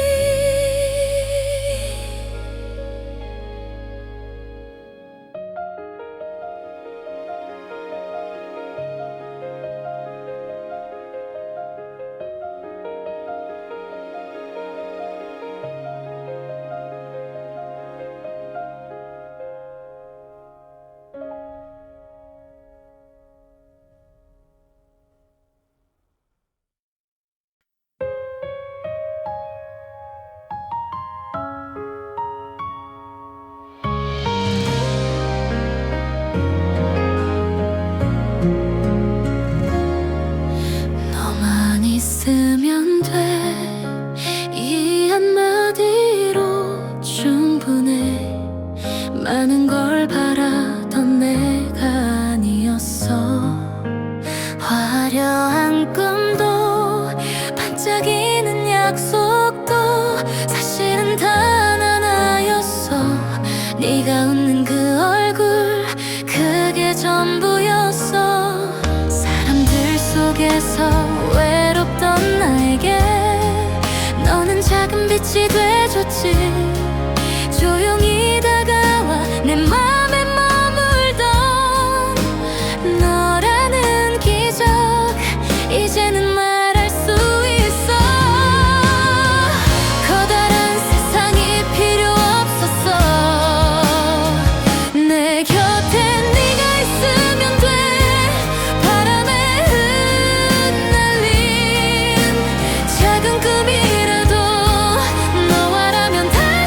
너만 있으면 돼. 이 한마디로 충분해. 많은 걸 바라던 내가 아니었어. 화려한 꿈도 반짝이는 약속도 사실은 단 하나였어. 네가 웃는 그 얼굴, 그게 전부였어. 사람들 속에서 외롭던 나에게 너는 작은 빛이 돼줬지. 조용히 다가와 내 맘에 머물던 너라는 기적, 이제는 말할 수 있어. 커다란 세상이 필요 없었어. 내 곁에 네가 있으면 돼. 바람에 흩날린 작은 꿈이라도 너와라면 다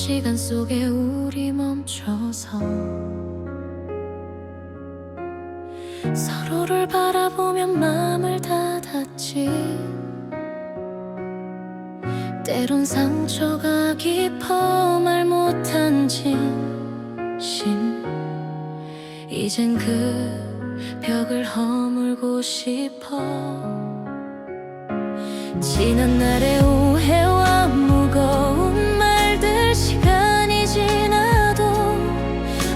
시간 속에 우리 멈춰서 서로를 바라보며 마음을 닫았지. 때론 상처가 깊어 말 못한 진심, 이젠 그 벽을 허물고 싶어. 지난 날의 오해와 무거운 말들, 시간이 지나도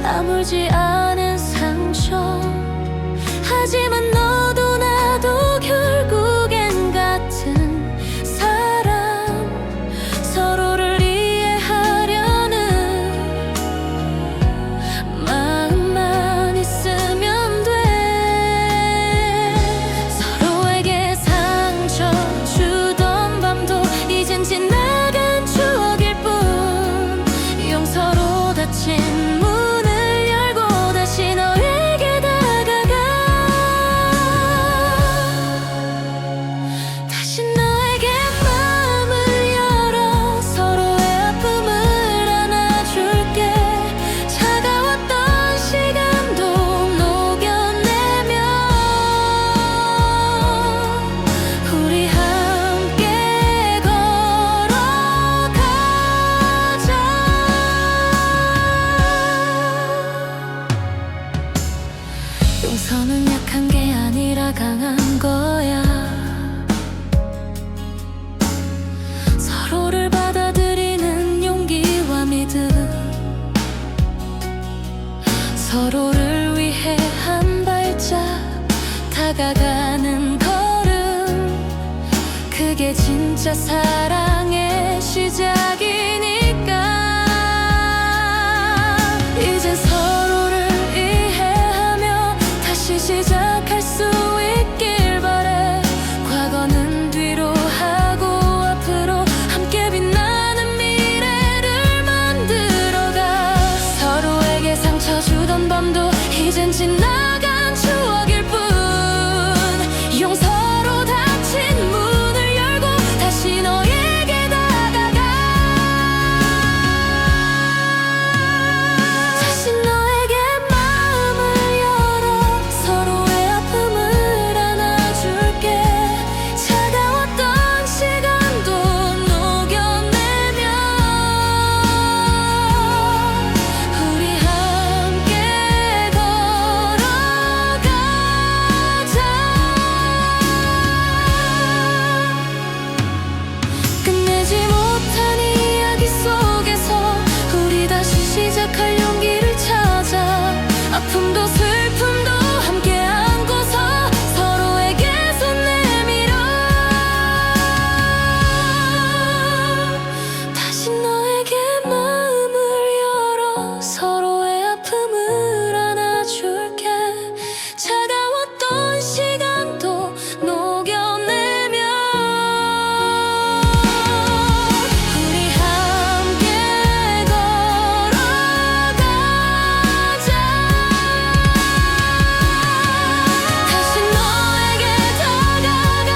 아물지 않은 상처. 하지만 너도 나도 결국엔 같은 사람, 서로를 이해하려는 마음만 있으면 돼. 서로에게 상처 주던 밤도 이젠 지나간 추억일 뿐. 용서로 닫힌 문을 열고 다시 너에게 다가가. 다시 너에게 마음을 열어 서로의 아픔을 안아줄게. 차가웠던 시간도 녹여내며 우리 함께 걸어가자. 용서는 약한 게 아니라 강한 거야. 서로를 받아들이는 용기와 믿음, 서로를 위해 한 발짝 다가가는 걸음, 그게 진짜 사랑의 시작이니까. 이젠 서로를 이해하며 다시 시작할 수 있길 바래. 과거는 뒤로 하고 앞으로 함께 빛나는 미래를 만들어가. 서로에게 상처 주던 밤도 이젠 지나간 추억일 뿐. 용서로 닫힌 문을 열고 다시 너에게 다가가. 다시 너에게 마음을 열어 서로의 아픔을 안아줄게. 차가웠던 시간도 녹여내며 우리 함께 걸어가자. 끝내지 못한 이야기 속에서 우리 다시 시작할 용기를 찾아. 아픔도 슬픔도 함께 안고서 서로에게 손 내밀어. 다시 너에게 마음을 열어 서로의 아픔을 안아줄게. 차가웠던 시간도 녹여내며 우리 함께 걸어가자. 다시 너에게 다가가.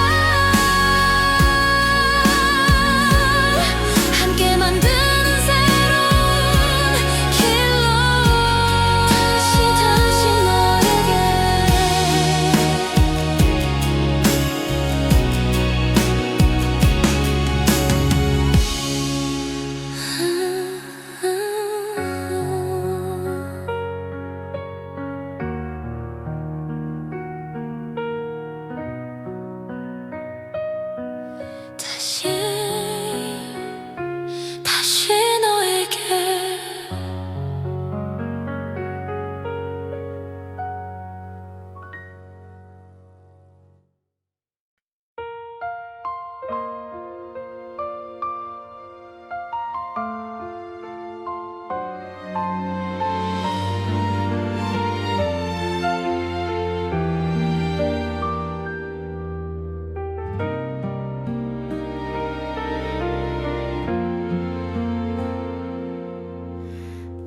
함께 만드는 새로운 길로. 다시 너에게. 다시 너에게.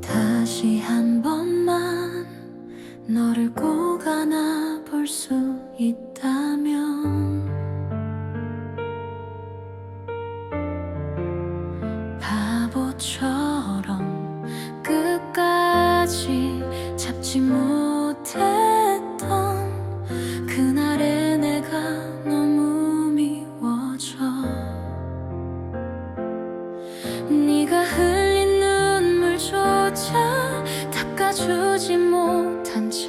다시 한 번만 너를 꼭 안아볼 수 있다면 바보처럼 멈추지 못한 채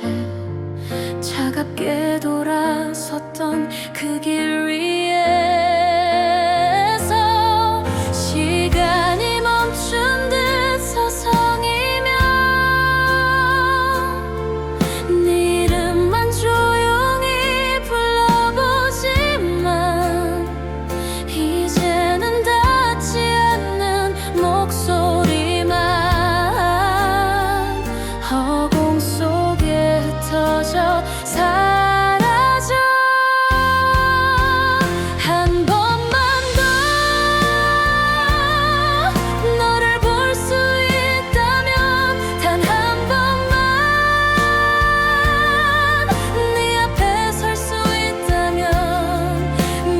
차갑게 돌아섰던 그 길 위에서 시간이 멈춘 듯 서성이며 네 이름만 조용히 불러보지만 이제는 닿지 않는 목소리만 허공 속에 흩어져 사라져. 한 번만 더 너를 볼 수 있다면, 단 한 번만 네 앞에 설 수 있다면,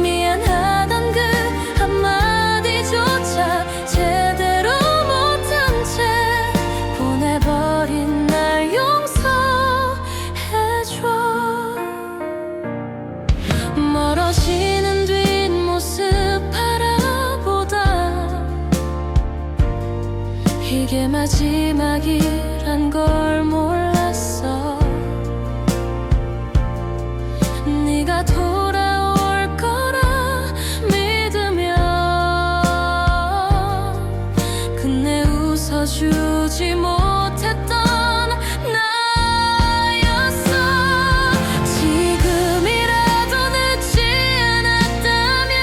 미안하단 그 한마디조차 제대로 못한 채 보내버린 날 용서해줘. 멀어지는 뒷모습 바라보다 이게 마지막이란 걸 몰랐어. 네가 돌아올 거라 믿으며 끝내 웃어주지 못했던 나였어. 지금이라도 늦지 않았다면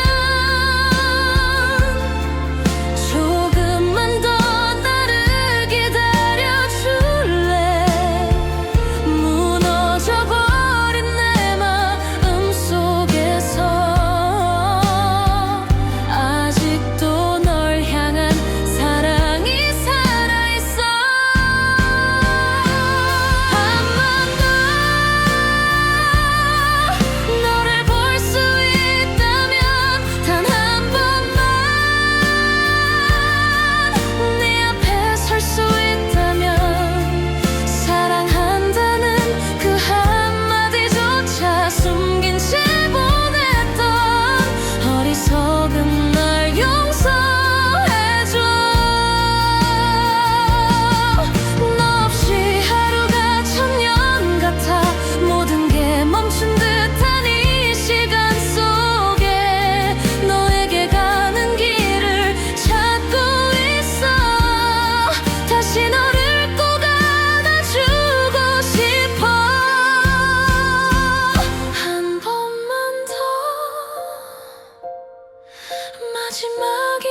조금만 더 나를 기다려줄래. 무너져버린 내 마음 속에서 아직도 널 향한 사랑이 살아있어. 한 번 더 너를 볼 수 있다면, 단 한 번만 네 앞에 설 수 있다면, 사랑한다는 그 한마디조차 숨긴 채 보냈던 어리석은 날 용서해줘. 너 없이 하루가 천년 같아. 모든 게 멈춘 듯한 이 시간 속에 너에게 가는 길을 찾고 있어. 다시 너를 꼭 안아주고 싶어. 한 번만 더 마지막이